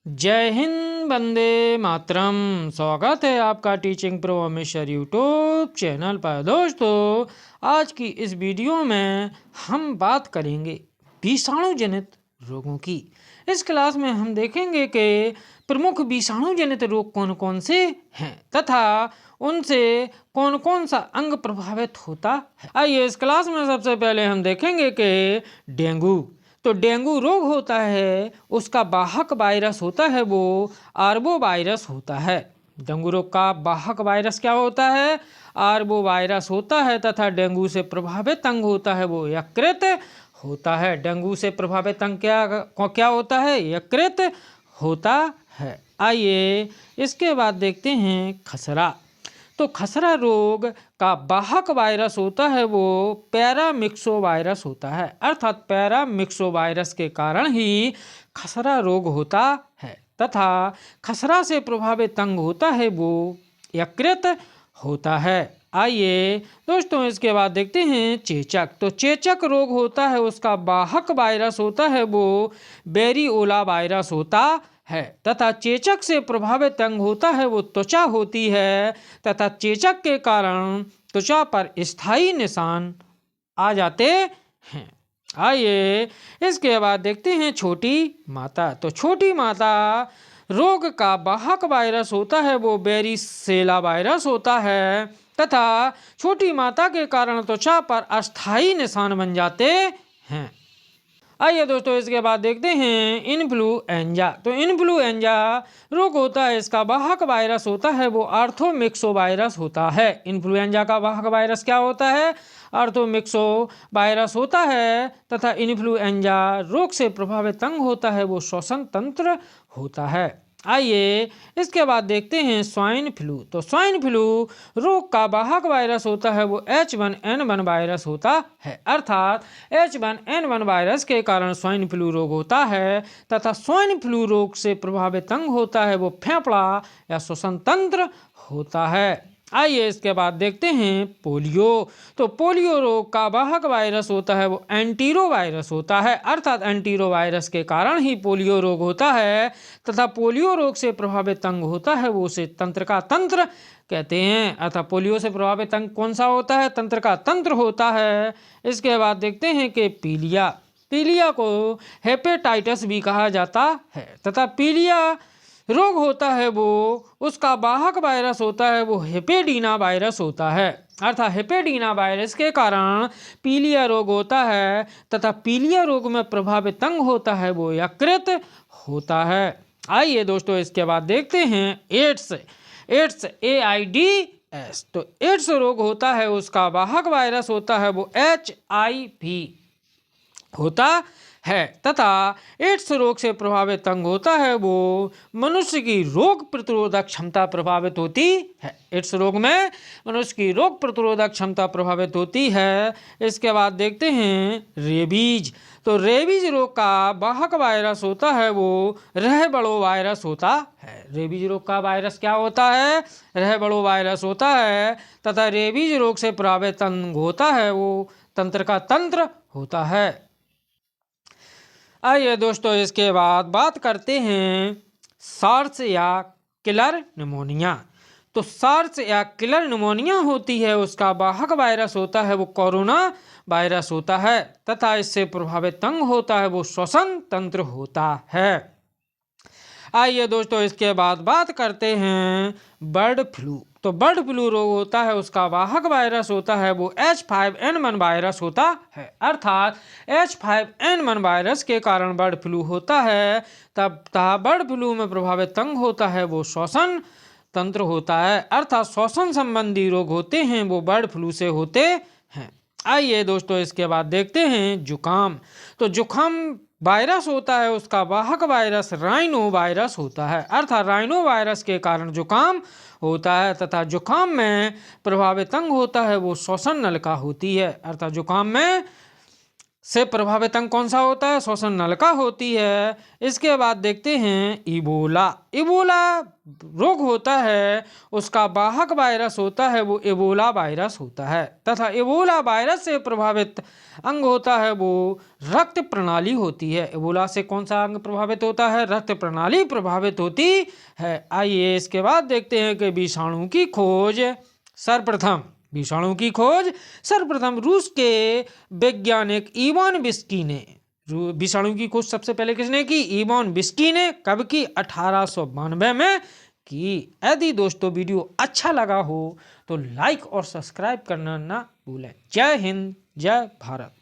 जय हिंद, वंदे मातरम। स्वागत है आपका टीचिंग प्रो मिशर यूट्यूब चैनल पर। दोस्तों, आज की इस वीडियो में हम बात करेंगे विषाणु जनित रोगों की। इस क्लास में हम देखेंगे कि प्रमुख विषाणु जनित रोग कौन कौन से हैं तथा उनसे कौन कौन सा अंग प्रभावित होता है। आइए इस क्लास में सबसे पहले हम देखेंगे कि डेंगू। तो डेंगू रोग होता है, उसका वाहक वायरस होता है वो आर्बो वायरस होता है। डेंगू रोग का वाहक वायरस क्या होता है? आर्बो वायरस होता है तथा डेंगू से प्रभावित अंग होता है वो यकृत होता है। डेंगू से प्रभावित अंग क्या होता है? यकृत होता है। आइए इसके बाद देखते हैं खसरा। तो खसरा रोग का वाहक वायरस होता है वो पैरामिक्सो वायरस होता है, अर्थात पैरामिक्सो वायरस के कारण ही खसरा रोग होता है तथा खसरा से प्रभावित अंग होता है वो यकृत होता है। आइए दोस्तों इसके बाद देखते हैं चेचक। तो चेचक रोग होता है, उसका वाहक वायरस होता है वो बेरियोला वायरस होता है तथा चेचक से प्रभावित अंग होता है वो त्वचा होती है तथा चेचक के कारण त्वचा पर स्थायी निशान आ जाते हैं। आइए इसके बाद देखते हैं छोटी माता। तो छोटी माता रोग का वाहक वायरस होता है वो बेरिसेला वायरस होता है तथा छोटी माता के कारण त्वचा पर अस्थायी निशान बन जाते हैं। आइए दोस्तों इसके बाद देखते हैं इन्फ्लुएंजा। तो इन्फ्लुएंजा रोग होता है, इसका वाहक वायरस होता है वो आर्थोमिक्सो वायरस होता है। इन्फ्लुएंजा का वाहक वायरस क्या होता है? आर्थोमिक्सो वायरस होता है तथा इन्फ्लुएंजा रोग से प्रभावित अंग होता है वो श्वसन तंत्र होता है। आइए इसके बाद देखते हैं स्वाइन फ्लू। तो स्वाइन फ्लू रोग का वाहक वायरस होता है वो H1N1 वायरस होता है, अर्थात H1N1 वायरस के कारण स्वाइन फ्लू रोग होता है तथा स्वाइन फ्लू रोग से प्रभावित अंग होता है वो फेफड़ा या श्वसन तंत्र होता है। आइए इसके बाद देखते हैं पोलियो। तो पोलियो रोग का वाहक वायरस होता है वो एंटीरो वायरस होता है, अर्थात एंटीरो वायरस के कारण ही पोलियो रोग होता है तथा पोलियो रोग से प्रभावित अंग होता है वो उसे तंत्र का तंत्र कहते हैं। अर्थात पोलियो से प्रभावित अंग कौन सा होता है? तंत्र का तंत्र होता है। इसके बाद देखते हैं कि पीलिया। पीलिया को हेपेटाइटिस भी कहा जाता है तथा पीलिया रोग होता है वो उसका वाहक वायरस होता है वो हेपेडीना वायरस होता है, अर्थात हेपेडीना वायरस के कारण पीलिया रोग होता है तथा पीलिया रोग में प्रभावित अंग होता है वो यकृत होता है। आइए दोस्तों इसके बाद देखते हैं एड्स। AIDS AIDS। तो एड्स रोग होता है, उसका वाहक वायरस होता है वो HIV होता है तथा एड्स रोग से प्रभावित अंग होता है वो मनुष्य की रोग प्रतिरोधक क्षमता प्रभावित होती है। एड्स रोग में मनुष्य की रोग प्रतिरोधक क्षमता प्रभावित होती है। इसके बाद देखते हैं रेबीज। तो रेबीज रोग का वाहक वायरस होता है वो रहबड़ो वायरस होता है। रेबीज रोग का वायरस क्या होता है? रहबड़ो वायरस होता है तथा रेबीज रोग से प्रभावित अंग होता है वो तंत्र का तंत्र होता है। आइए दोस्तों इसके बाद बात करते हैं सार्स या किलर निमोनिया। तो सार्स या किलर निमोनिया होती है, उसका वाहक वायरस होता है वो कोरोना वायरस होता है तथा इससे प्रभावित अंग होता है वो श्वसन तंत्र होता है। आइए दोस्तों इसके बाद बात करते हैं बर्ड फ्लू। तो बर्ड फ्लू रोग होता है, उसका वाहक वायरस होता है वो H5N1 वायरस होता है, अर्थात H5N1 वायरस के कारण बर्ड फ्लू होता है तब बर्ड फ्लू में प्रभावित अंग होता है वो श्वसन तंत्र होता है, अर्थात श्वसन संबंधी रोग होते हैं वो बर्ड फ्लू से होते हैं। आइए दोस्तों इसके बाद देखते हैं जुकाम। तो जुकाम वायरस होता है, उसका वाहक वायरस राइनो वायरस होता है, अर्थात राइनो वायरस के कारण जुकाम होता है तथा जुकाम में प्रभावित अंग होता है वो श्वसन नलिका होती है, अर्थात जुकाम में से प्रभावित अंग कौन सा होता है? श्वसन नलिका होती है। इसके बाद देखते हैं इबोला। इबोला रोग होता है, उसका वाहक वायरस होता है वो इबोला वायरस होता है, तथा इबोला वायरस से प्रभावित अंग होता है वो रक्त प्रणाली होती है। इबोला से कौन सा अंग प्रभावित होता है? रक्त प्रणाली प्रभावित होती है। आइए इसके बाद देखते हैं कि विषाणु की खोज सर्वप्रथम रूस के वैज्ञानिक इवान बिस्की ने। विषाणु की खोज सबसे पहले किसने की? इवान बिस्की ने। कब की? 1892 में की। यदि दोस्तों वीडियो अच्छा लगा हो तो लाइक और सब्सक्राइब करना ना भूलें। जय हिंद, जय भारत।